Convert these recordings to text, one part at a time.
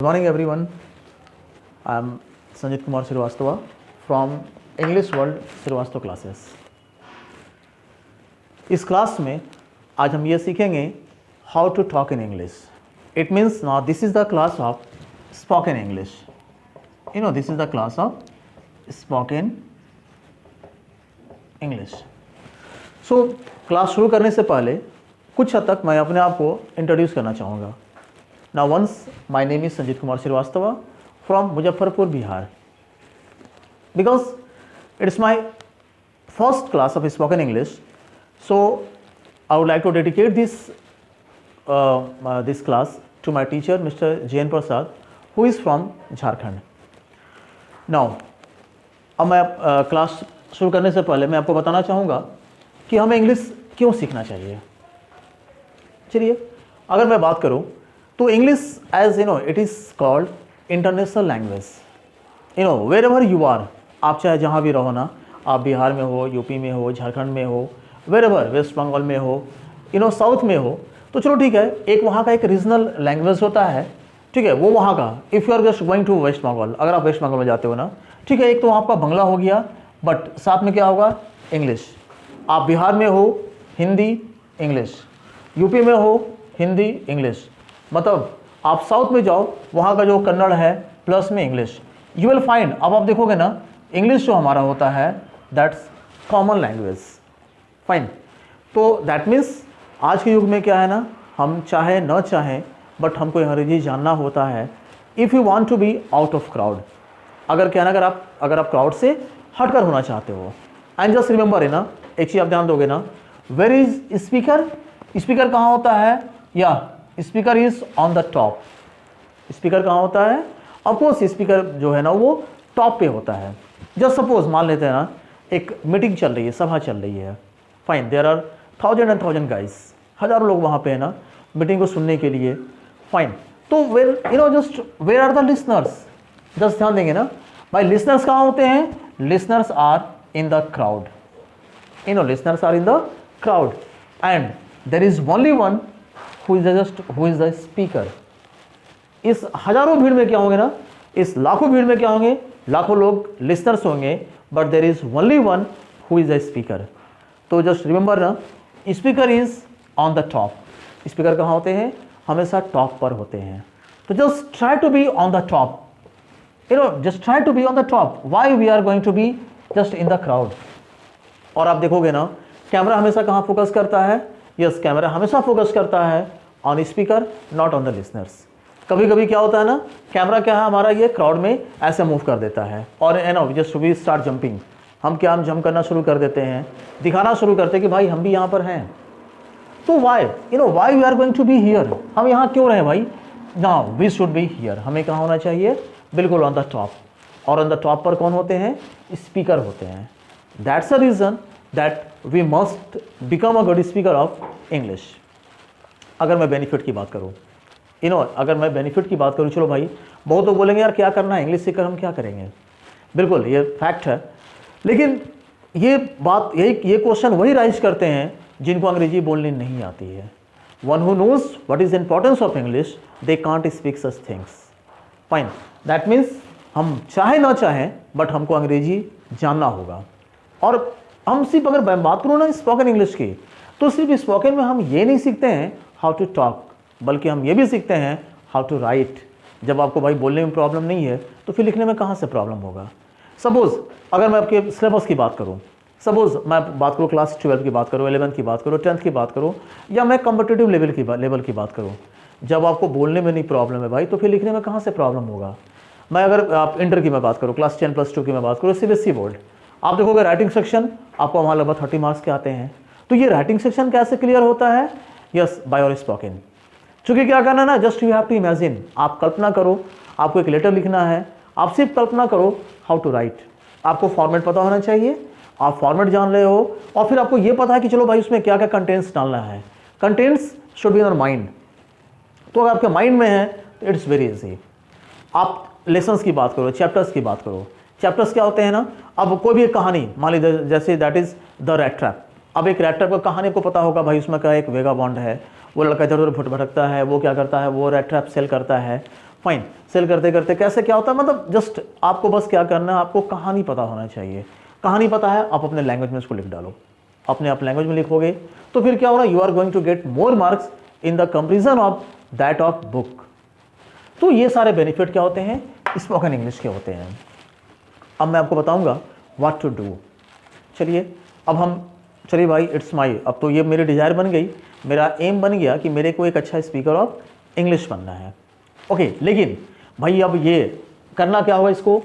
morning everyone. I am Sanjit Kumar Srivastava from English World Srivastava classes. इस class में आज हम ये सीखेंगे how to talk in English. It means now this is the class of spoken English. You know, this is the class of spoken English. So class शुरू करने से पहले कुछ हद तक मैं अपने आप को इंट्रोड्यूस करना चाहूँगा. Now once my name is Sanjit Kumar Srivastava from Muzaffarpur, Bihar. Because it's my first class of spoken English, so I would like to dedicate this class to my teacher Mr. J.N. Prasad, who is from Jharkhand. Now, अब मैं class शुरू करने से पहले मैं आपको बताना चाहूँगा कि हमें इंग्लिश क्यों सीखना चाहिए. चलिए, अगर मैं बात करूँ तो English as you know it is called international language. You know wherever you are, आप चाहे जहाँ भी रहो ना, आप बिहार में हो, यूपी में हो, झारखंड में हो, वेर एवर, वेस्ट बंगाल में हो, यू नो साउथ में हो, तो चलो ठीक है, एक वहाँ का एक रीजनल लैंग्वेज होता है, ठीक है, वो वहाँ का. If you are just going to West Bengal, अगर आप वेस्ट बंगाल में जाते हो ना, ठीक है, एक तो आपका बंगला हो गया, बट साथ में क्या होगा, इंग्लिश. आप बिहार में हो, हिंदी इंग्लिश, यूपी में हो, हिंदी इंग्लिश, मतलब आप साउथ में जाओ, वहाँ का जो कन्नड़ है प्लस में इंग्लिश, यू विल फाइंड. अब आप देखोगे ना, इंग्लिश जो हमारा होता है दैट्स कॉमन लैंग्वेज. फाइन. तो दैट मीन्स आज के युग में क्या है ना, हम चाहे न चाहें बट हमको अंग्रेजी जानना होता है. If you want to be out of crowd, अगर क्या ना, अगर आप क्राउड से हटकर होना चाहते हो. एंड जस्ट रिमेंबर है ना, एक चीज़ आप ध्यान दोगे ना, वेयर इज स्पीकर. स्पीकर कहाँ होता है, या speaker is on the top. Speaker कहाँ होता है, ऑफकोर्स स्पीकर जो है ना वो टॉप पे होता है. जस्ट सपोज मान लेते हैं ना, एक मीटिंग चल रही है, सभा चल रही है. Fine, there are 1000 and 1000 guys, हज़ारों लोग वहाँ पे है ना मीटिंग को सुनने के लिए. फाइन. तो where you know just where are the listeners, just ध्यान देंगे ना भाई, लिसनर्स कहाँ होते हैं, listeners are in the crowd. You know listeners are in the crowd and there is only one who is the speaker. इस हजारों भीड़ में क्या होंगे ना, इस लाखों भीड़ में क्या होंगे, लाखों लोग लिसनर्स होंगे, but there is only one who is the speaker. तो जस्ट रिमेंबर ना, speaker is on the top. Speaker कहाँ होते हैं, हमेशा टॉप पर होते हैं. तो just try to be on the top. You know just try to be on the top. Why we are going to be just in the crowd. और आप देखोगे ना, कैमरा हमेशा कहाँ फोकस करता है, यस, कैमरा हमेशा फोकस करता है on speaker, not on the listeners. कभी कभी क्या होता है ना, कैमरा क्या है हमारा, ये क्राउड में ऐसे मूव कर देता है, और you know just we start jumping. हम जंप करना शुरू कर देते हैं, दिखाना शुरू करते हैं कि भाई हम भी यहाँ पर हैं. तो why you know why we are going to be here, हम यहाँ क्यों रहे भाई. Now we should be here, हमें कहाँ होना चाहिए, बिल्कुल ऑन द टॉप. और ऑन द टॉप पर कौन होते हैं, स्पीकर होते हैं. That's a reason that we must become a good speaker of English. अगर मैं बेनिफिट की बात करूँ, यू नो अगर मैं बेनिफिट की बात करूँ, चलो भाई बहुत लोग बोलेंगे यार क्या करना है, इंग्लिश सीखकर हम क्या करेंगे. बिल्कुल ये फैक्ट है, लेकिन ये बात ये क्वेश्चन वही राइज करते हैं जिनको अंग्रेजी बोलनी नहीं आती है. One who knows what is importance of English, they can't speak such things. Fine. That means हम चाहे ना चाहें बट हमको अंग्रेजी जानना होगा. और हम सिर्फ अगर बात करूँ ना स्पोकन इंग्लिश की, तो सिर्फ स्पोकन में हम ये नहीं सीखते हैं हाउ टू टॉक, बल्कि हम ये भी सीखते हैं हाउ टू राइट. जब आपको भाई बोलने में प्रॉब्लम नहीं है तो फिर लिखने में कहाँ से प्रॉब्लम होगा. सपोज़ अगर मैं आपके सिलेबस की बात करूँ, सपोज़ मैं बात करूँ क्लास 12 की बात करूँ, 11th की बात करूँ, 10th की बात करूँ, या मैं कॉम्पिटिटिव लेवल की बात करूँ, जब आपको बोलने में नहीं प्रॉब्लम है भाई, तो फिर लिखने में कहाँ से प्रॉब्लम होगा. मैं अगर आप इंटर की मैं बात करूँ, क्लास 10 + 2 की मैं बात करूँ, CBSE बोर्ड, आप देखोगे राइटिंग सेक्शन आपको वहाँ लगभग 30 मार्क्स के आते हैं. तो ये राइटिंग सेक्शन कैसे क्लियर होता है, यस, बाय और स्पोकन. चूँकि क्या करना ना, just you have to imagine, आप कल्पना करो, आपको एक लेटर लिखना है, आप सिर्फ कल्पना करो हाउ टू राइट. आपको फॉर्मेट पता होना चाहिए, आप फॉर्मेट जान रहे हो, और फिर आपको ये पता है कि चलो भाई उसमें क्या क्या कंटेंट्स डालना है. Contents should be in your mind. तो अगर आपके माइंड में है तो इट्स वेरी इजी. आप लेसन्स की बात करो, चैप्टर्स की बात करो. चैप्टर्स क्या होते हैं ना, अब कोई भी एक कहानी मान लीजिए, जैसे that is the rat trap. अब एक रैट ट्रैप का कहानी को पता होगा भाई, उसमें क्या एक वेगा बॉन्ड है, वो लड़का इधर उधर भटकता है, वो क्या करता है, वो रैट ट्रैप सेल करता है. फाइन। सेल करते करते कैसे क्या होता है, मतलब जस्ट आपको बस क्या करना है, आपको कहानी पता होना चाहिए। कहानी पता है, आप अपने लैंग्वेज में उसको लिख डालो। अपने आप लैंग्वेज में लिखोगे तो फिर क्या होगा, you are going to get more marks in the comparison of that of book. तो ये सारे बेनिफिट क्या होते हैं, स्पोकन इंग्लिश के होते हैं। अब मैं आपको बताऊंगा व्हाट टू डू। चलिए भाई, इट्स माई, अब तो ये मेरी डिज़ायर बन गई, मेरा एम बन गया कि मेरे को एक अच्छा स्पीकर ऑफ इंग्लिश बनना है। ओके, लेकिन भाई अब ये करना क्या होगा, इसको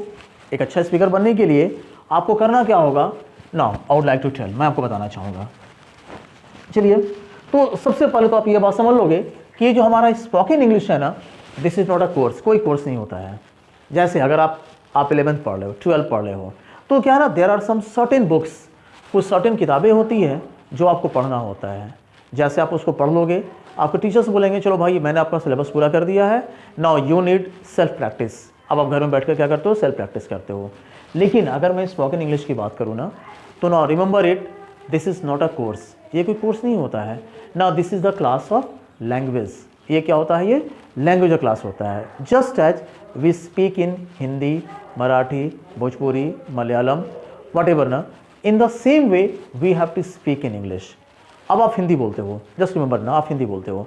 एक अच्छा स्पीकर बनने के लिए आपको करना क्या होगा। Now I would like to tell, मैं आपको बताना चाहूँगा। चलिए, तो सबसे पहले तो आप ये बात समझ लोगे कि ये जो हमारा स्पोकन इंग्लिश है ना, this is not a course, कोई कोर्स नहीं होता है। जैसे अगर आप 11th पढ़ रहे हो, 12th पढ़ रहे हो, तो क्या है ना, there are some certain books, कुछ सर्टेन किताबें होती हैं जो आपको पढ़ना होता है। जैसे आप उसको पढ़ लोगे, आपके टीचर्स बोलेंगे चलो भाई मैंने आपका सिलेबस पूरा कर दिया है, now you need self practice. अब आप घर में बैठ कर क्या करते हो, सेल्फ प्रैक्टिस करते हो। लेकिन अगर मैं स्पोकन इंग्लिश की बात करूँ ना, तो now remember it, this is not a course, ये कोई कोर्स नहीं होता है। Now this is the class of language. ये क्या होता है, ये लैंग्वेज क्लास होता है। Just as we speak in Hindi, Marathi, Bhojpuri, Malayalam, whatever ना, in the same way we have to speak in English. अब आप हिंदी बोलते हो, जस्ट रिमेंबर ना, आप हिंदी बोलते हो,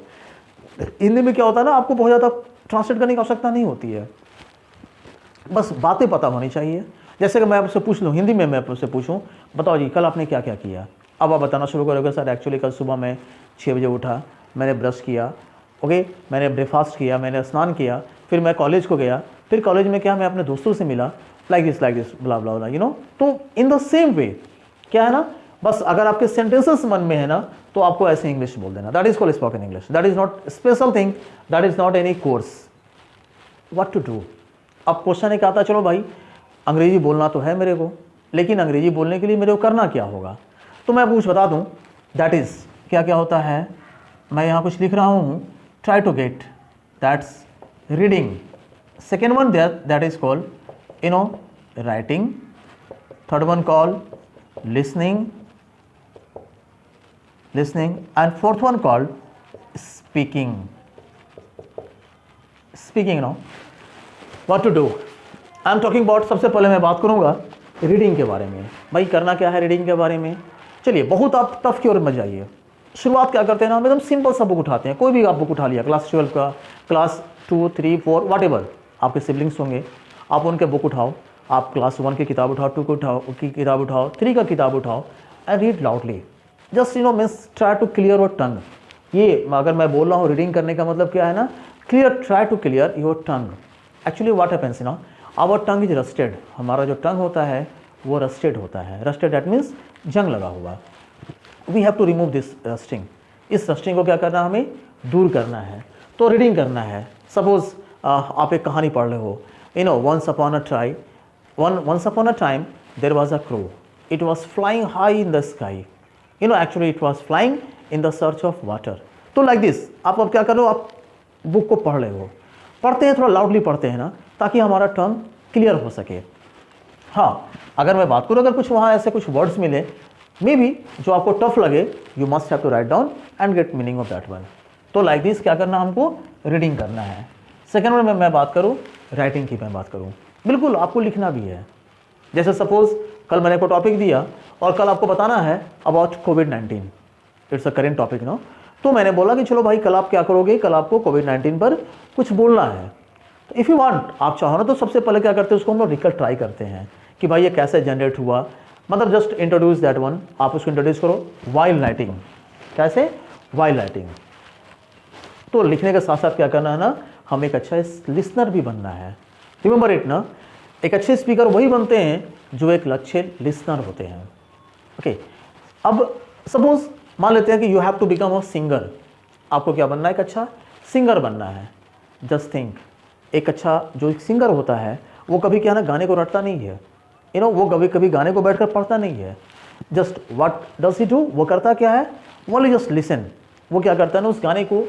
हिंदी में क्या होता है ना, आपको बहुत ज़्यादा ट्रांसलेट करने की आवश्यकता नहीं होती है, बस बातें पता होनी चाहिए। जैसे कि मैं आपसे पूछ लूँ हिंदी में, मैं आपसे पूछूँ बताओ जी कल आपने क्या क्या किया, अब आप बताना शुरू करोगे सर एक्चुअली कल सुबह मैं 6 बजे उठा, मैंने ब्रश किया, ओके, मैंने ब्रेकफास्ट किया, मैंने स्नान किया, फिर मैं कॉलेज को गया, फिर कॉलेज में क्या मैं अपने दोस्तों से मिला, like this blah blah blah, you know. तो इन द सेम वे क्या है ना, बस अगर आपके सेंटेंसेस मन में है ना, तो आपको ऐसे इंग्लिश बोल देना, that is called spoken English. That is not special thing, that is not any course. What to do, अब क्वेश्चन एक आता, चलो भाई अंग्रेजी बोलना तो है मेरे को, लेकिन अंग्रेजी बोलने के लिए मेरे को करना क्या होगा। तो मैं कुछ बता दूं, दैट इज़ क्या क्या होता है, मैं यहाँ कुछ लिख रहा हूँ, try to get, that's reading. Second one that is called you know writing. Third one called listening, and fourth one called speaking. Now what to do, I am talking about, सबसे पहले मैं बात करूंगा रीडिंग के बारे में। भाई करना क्या है रीडिंग के बारे में, चलिए बहुत आप टफ की ओर मत जाइए। शुरुआत क्या करते हैं ना, हम एकदम सिंपल सा बुक उठाते हैं, कोई भी आप बुक उठा लिया, क्लास 12 का, क्लास 2, 3, 4 वट एवर, आपके सिबलिंग्स होंगे, आप उनके बुक उठाओ, आप क्लास 1 की किताब उठाओ, 2 की किताब उठाओ, 3 का किताब उठाओ, and read loudly. Just you know means try to clear your tongue. ये अगर मैं बोल रहा हूँ रीडिंग करने का मतलब क्या है ना, try to clear your tongue. Actually what happens ना, आवर टंग इज रस्टेड, हमारा जो टंग होता है वो रस्टेड होता है। रस्टेड दैट मीन्स जंग लगा हुआ। We have to remove this rusting. इस रस्टिंग को क्या करना है, हमें दूर करना है। तो रीडिंग करना है। सपोज आप एक कहानी पढ़ रहे हो, you know once upon a time there was a crow, it was flying high in the sky, you know actually it was flying in the search of water. तो लाइक दिस आप अब क्या करो, आप बुक को पढ़ रहे हो, पढ़ते हैं थोड़ा लाउडली पढ़ते हैं ना, ताकि हमारा टर्म क्लियर हो सके। हाँ, अगर मैं बात करूँ, अगर कुछ वहाँ ऐसे कुछ वर्ड्स मिले मे बी जो आपको टफ लगे, you must have to write down and get meaning of that one. तो लाइक दिस क्या करना, हमको रीडिंग करना है। सेकेंड में मैं बात करूँ राइटिंग की, मैं बात करूँ, बिल्कुल आपको लिखना भी है। जैसे सपोज कल मैंने को टॉपिक दिया और कल आपको बताना है अबाउट कोविड-19, it's a current topic no. तो मैंने बोला कि चलो भाई कल आप क्या करोगे, कल आपको कोविड-19 पर कुछ बोलना है। तो इफ़ यू वांट, आप चाहो ना, तो सबसे पहले क्या करते हैं, उसको हम लोग रिकल ट्राई करते हैं कि भाई ये कैसे जनरेट हुआ, मतलब जस्ट इंट्रोड्यूस दैट वन, आप उसको इंट्रोड्यूस करो वाइल राइटिंग। कैसे, वाइल राइटिंग। तो लिखने के साथ साथ क्या करना है ना, हमें एक अच्छा लिसनर भी बनना है। रिमेंबर इट ना, एक अच्छे स्पीकर वही बनते हैं जो एक अच्छे लिसनर होते हैं। ओके, अब सपोज मान लेते हैं कि you have to become a singer, आपको क्या बनना है, एक अच्छा सिंगर बनना है। जस्ट थिंक, एक अच्छा जो एक सिंगर होता है वो कभी क्या ना गाने को रटता नहीं है, यू नो, वो कभी कभी गाने को बैठकर पढ़ता नहीं है। Just what does he do, वो करता क्या है, ओनली जस्ट लिसन। वो क्या करता है ना, उस गाने को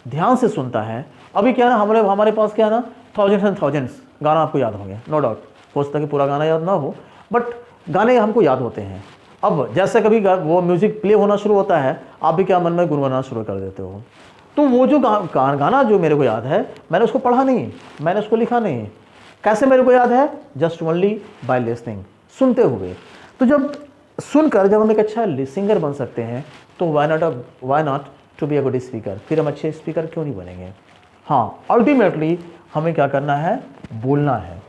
ध्यान से सुनता है। अभी क्या है ना, हमारे पास क्या है ना, थाउजेंड्स एंड थाउजेंड्स गाना आपको याद होंगे, नो डाउट। हो सकता है कि पूरा गाना याद ना हो, बट गाने हमको याद होते हैं। अब जैसे कभी वो म्यूज़िक प्ले होना शुरू होता है, आप भी क्या मन में गुनगुनाना शुरू कर देते हो। तो वो जो गाना जो मेरे को याद है, मैंने उसको पढ़ा नहीं, मैंने उसको लिखा नहीं, कैसे मेरे को याद है? जस्ट ओनली बाय लिसनिंग, सुनते हुए। तो जब सुनकर जब हम एक अच्छा सिंगर बन सकते हैं, तो why not to be a good speaker, फिर हम अच्छे स्पीकर क्यों नहीं बनेंगे? हाँ, अल्टीमेटली हमें क्या करना है? बोलना है।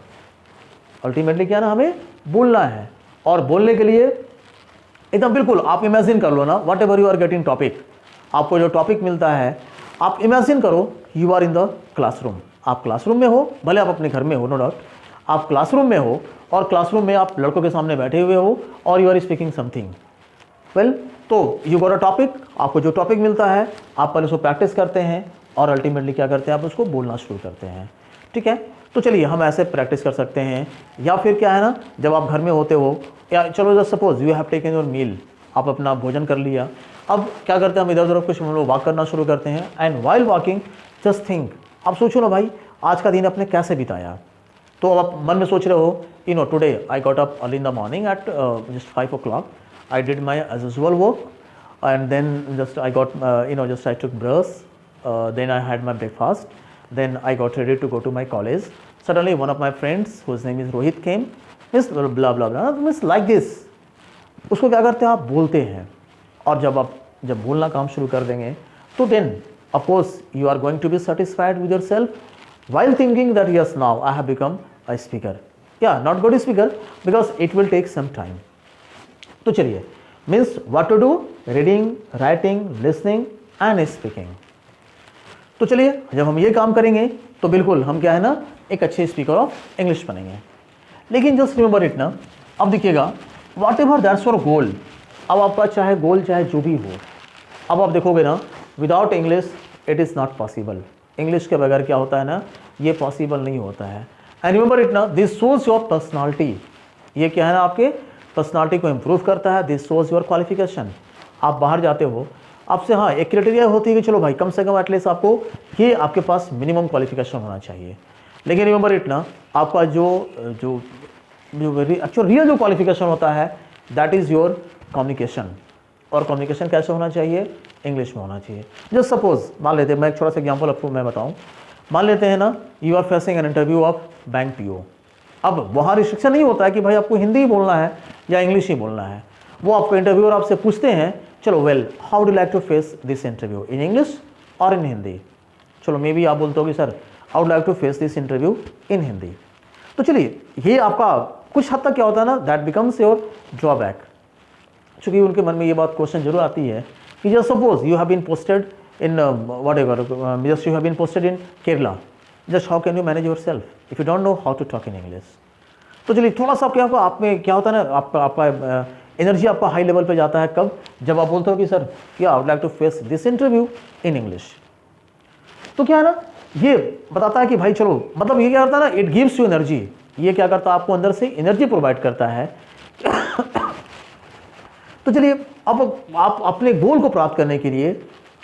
अल्टीमेटली क्या ना, हमें बोलना है। और बोलने के लिए एकदम बिल्कुल आप इमेजिन कर लो ना, whatever you are getting topic, आपको जो टॉपिक मिलता है, आप इमेजिन करो you are in the classroom. आप क्लासरूम में हो, भले आप अपने घर में हो, नो डाउट, आप क्लासरूम में हो और क्लासरूम में आप लड़कों के सामने बैठे हुए हो और you are speaking something well. तो यू गॉट अ टॉपिक, आपको जो टॉपिक मिलता है आप पहले उसको प्रैक्टिस करते हैं और अल्टीमेटली क्या करते हैं? आप उसको बोलना शुरू करते हैं। ठीक है, तो चलिए हम ऐसे प्रैक्टिस कर सकते हैं। या फिर क्या है ना, जब आप घर में होते हो, या चलो just suppose you have taken your meal, आप अपना भोजन कर लिया, अब क्या करते हैं? हम इधर उधर कुछ हम लोग वॉक करना शुरू करते हैं। And while walking just think, आप सोचो ना भाई आज का दिन आपने कैसे बिताया। तो आप मन में सोच रहे हो, you know today I got up early in the morning at just 5 o'clock, I did my as usual work, and then just I got just I took brush, then I had my breakfast, then I got ready to go to my college. Suddenly one of my friends whose name is Rohit came, miss blah blah blah, miss like this. उसको क्या करते हैं? आप बोलते हैं। और जब बोलना काम शुरू कर देंगे, तो then of course you are going to be satisfied with yourself while thinking that yes, now I have become a speaker. Yeah, not good speaker because it will take some time. तो चलिए, means what to do, reading, writing, listening and speaking. तो चलिए जब हम ये काम करेंगे तो बिल्कुल हम क्या है ना, एक अच्छे स्पीकर ऑफ इंग्लिश बनेंगे। लेकिन जस्ट रिमेंबर इट ना, अब देखिएगा, what ever that's your goal, अब आपका चाहे गोल चाहे जो भी हो, अब आप देखोगे ना, without English it is not possible. English के बगैर क्या होता है ना, ये पॉसिबल नहीं होता है। एंड रिमेंबर इट ना, दिस शोज योर पर्सनालिटी, ये क्या है ना, आपके पर्सनालिटी को इम्प्रूव करता है। This shows your qualification. आप बाहर जाते हो, आपसे हाँ एक क्राइटेरिया होती है कि चलो भाई कम से कम एटलीस्ट आपको ये आपके पास मिनिमम क्वालिफिकेशन होना चाहिए। लेकिन रिमेंबर इट ना, आपका जो जो जो एक्चुअल रियल जो क्वालिफिकेशन होता है दैट इज़ योर कम्युनिकेशन। और कम्युनिकेशन कैसे होना चाहिए? इंग्लिश में होना चाहिए। जस्ट सपोज मान लेते हैं, मैं एक छोटा सा एग्जाम्पल आपको मैं बताऊँ। मान लेते हैं ना, you are facing an interview of bank PO. अब वहाँ रिस्ट्रिक्शन नहीं होता है कि भाई आपको हिंदी ही बोलना है या इंग्लिश ही बोलना है। वो आपको इंटरव्यूअर आपसे पूछते हैं, चलो well how do like to face this interview, in English और इन हिंदी। चलो मे बी आप बोलते हो कि sir I would like to face this interview in Hindi. तो चलिए ये आपका कुछ हद तक क्या होता है ना, दैट बिकम्स योर ड्रॉबैक। चूँकि उनके मन में ये बात क्वेश्चन जरूर आती है कि just suppose you have been posted in whatever, just you have been posted in Kerala, just how can you manage yourself if you don't know how to talk in English. तो चलिए थोड़ा सा क्या होगा, आप में क्या होता है ना, आपका एनर्जी आपका हाई लेवल पे जाता है। कब? जब आप बोलते हो कि सर या I would like to face this interview in English. तो क्या है ना, ये बताता है कि भाई चलो, मतलब ये क्या करता है ना, इट गिव्स यू एनर्जी। ये क्या करता है, आपको अंदर से एनर्जी प्रोवाइड करता है। तो चलिए अब आप अपने गोल को प्राप्त करने के लिए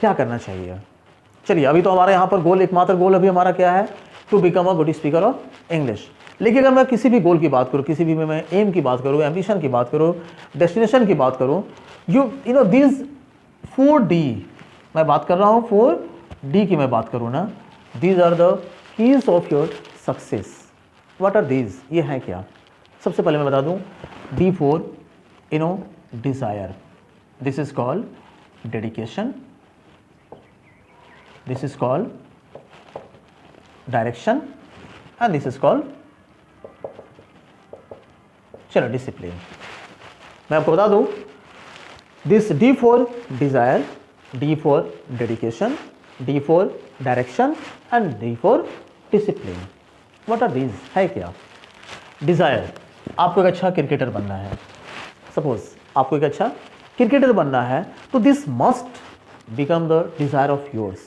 क्या करना चाहिए? चलिए अभी तो हमारे यहाँ पर गोल, एकमात्र गोल अभी हमारा क्या है, to become a good speaker of English. लेकिन अगर मैं किसी भी गोल की बात करूँ, किसी भी मैं एम की बात करूँ, एम्बिशन की बात करूँ, डेस्टिनेशन की बात करूँ, यू नो दिस 4D मैं बात कर रहा हूँ, 4D की मैं बात करूँ ना, these are the keys of your success. What are these? ये हैं क्या? सबसे पहले मैं बता दूँ, D4 desire, this is called dedication, this is called direction and this is called चलो डिसिप्लिन। मैं आपको बता दूं, this D4 desire, D4 dedication, D4 direction and D4 discipline. What are these? है क्या? डिजायर, आपको एक अच्छा क्रिकेटर बनना है। सपोज आपको एक अच्छा क्रिकेटर बनना है, तो this must become the desire of yours.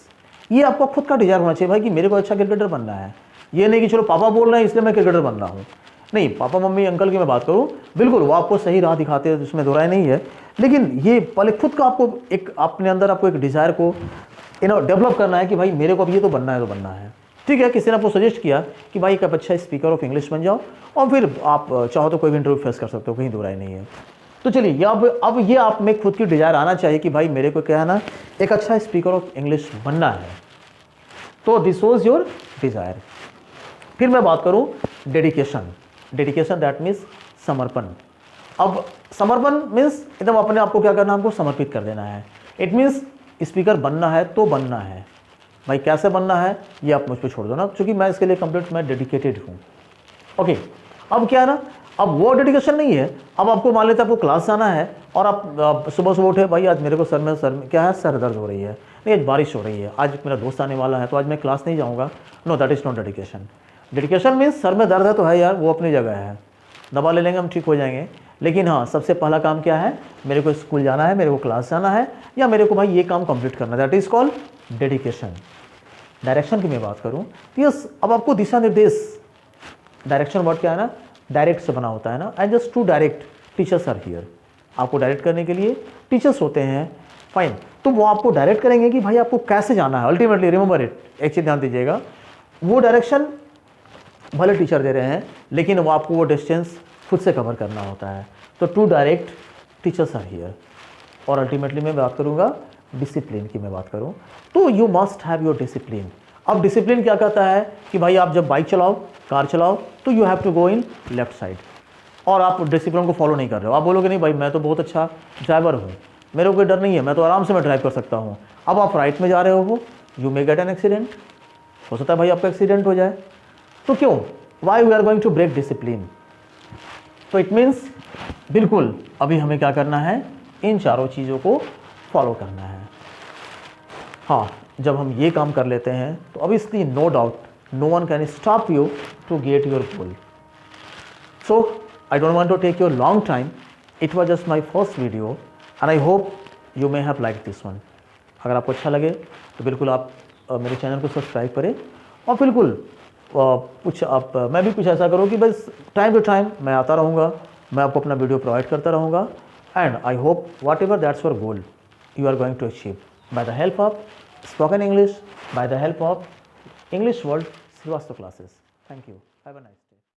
ये आपको खुद का डिजायर होना चाहिए भाई कि मेरे को अच्छा क्रिकेटर बनना है। ये नहीं कि चलो पापा बोल रहे हैं इसलिए मैं क्रिकेटर बन रहा हूँ। नहीं, पापा मम्मी अंकल की मैं बात करूँ, बिल्कुल वो आपको सही राह दिखाते हैं, उसमें दोहराई नहीं है। लेकिन ये पहले खुद का आपको एक अपने अंदर आपको एक डिज़ायर को डेवलप करना है कि भाई मेरे को अब ये तो बनना है, तो बनना है। ठीक है, किसी ने आपको सजेस्ट किया कि भाई एक अच्छा स्पीकर ऑफ इंग्लिश बन जाओ और फिर आप चाहो तो कोई भी इंटरव्यू फेस कर सकते हो, कहीं दोहराई नहीं है। तो चलिए अब ये आप में खुद की डिजायर आना चाहिए कि भाई मेरे को क्या है ना, एक अच्छा स्पीकर ऑफ इंग्लिश बनना है। तो दिस वॉज योर डिजायर। फिर मैं बात करूं डेडिकेशन। डेडिकेशन दैट मीन्स समर्पण। अब समर्पण मीन्स एकदम अपने आप को क्या करना, हमको समर्पित कर देना है। इट मीन्स स्पीकर बनना है तो बनना है। भाई कैसे बनना है ये आप मुझ पर छोड़ दो ना, क्योंकि मैं इसके लिए कंप्लीट मैं डेडिकेटेड हूँ। ओके, अब क्या है ना, अब वो डेडिकेशन नहीं है। अब आपको मान लेते आपको क्लास जाना है और आप सुबह सुबह उठे, भाई आज मेरे को सर में क्या है, सर दर्द हो रही है, नहीं आज बारिश हो रही है, आज मेरा दोस्त आने वाला है तो आज मैं क्लास नहीं जाऊँगा। No, that is not dedication. Dedication means सर में दर्द है तो है यार, वो अपनी जगह है, दवा ले लेंगे हम ठीक हो जाएंगे। लेकिन हाँ, सबसे पहला काम क्या है, मेरे को स्कूल जाना है, मेरे को क्लास जाना है, या मेरे को भाई ये काम कंप्लीट करना है, that is called dedication. Direction की मैं बात करूँ तो यस, अब आपको दिशा निर्देश, डायरेक्शन वर्ड क्या है ना, डायरेक्ट से बना होता है ना, and just to direct teachers are here. आपको डायरेक्ट करने के लिए टीचर्स होते हैं, फाइन। तो वो आपको डायरेक्ट करेंगे कि भाई आपको कैसे जाना है। अल्टीमेटली रिमेंबर इट, एक चीज़ ध्यान दीजिएगा, वो डायरेक्शन भले टीचर दे रहे हैं लेकिन वो आपको वो डिस्टेंस खुद से कवर करना होता है। तो to direct teachers are here. और अल्टीमेटली मैं बात करूँगा डिसिप्लिन की। मैं बात करूँ तो you must have your discipline. अब डिसिप्लिन क्या कहता है कि भाई आप जब बाइक चलाओ, कार चलाओ, तो you have to go in left side, और आप डिसिप्लिन को फॉलो नहीं कर रहे हो। आप बोलोगे नहीं भाई मैं तो बहुत अच्छा ड्राइवर हूँ, मेरे को कोई डर नहीं है, मैं तो आराम से मैं ड्राइव कर सकता हूँ। अब आप राइट में जा रहे हो, you may get an accident, हो सकता है भाई आपका एक्सीडेंट हो जाए। तो क्यों, why we are going to break discipline. तो इट मीन्स बिल्कुल अभी हमें क्या करना है, इन चारों चीज़ों को फॉलो करना है। हाँ, जब हम ये काम कर लेते हैं तो obviously no doubt no one can stop you to get your goal. So I don't want to take your long time, it was just my first video and I hope you may have like this one. अगर आपको अच्छा लगे तो बिल्कुल आप मेरे channel को subscribe करें, और बिल्कुल कुछ आप मैं भी कुछ ऐसा करूँ कि बस टाइम टू टाइम मैं आता रहूँगा, मैं आपको अपना वीडियो प्रोवाइड करता रहूँगा। And I hope what ever that's your goal you are going to achieve by the help of spoken English, by the help of English World Srivastava classes. Thank you. Have a nice day.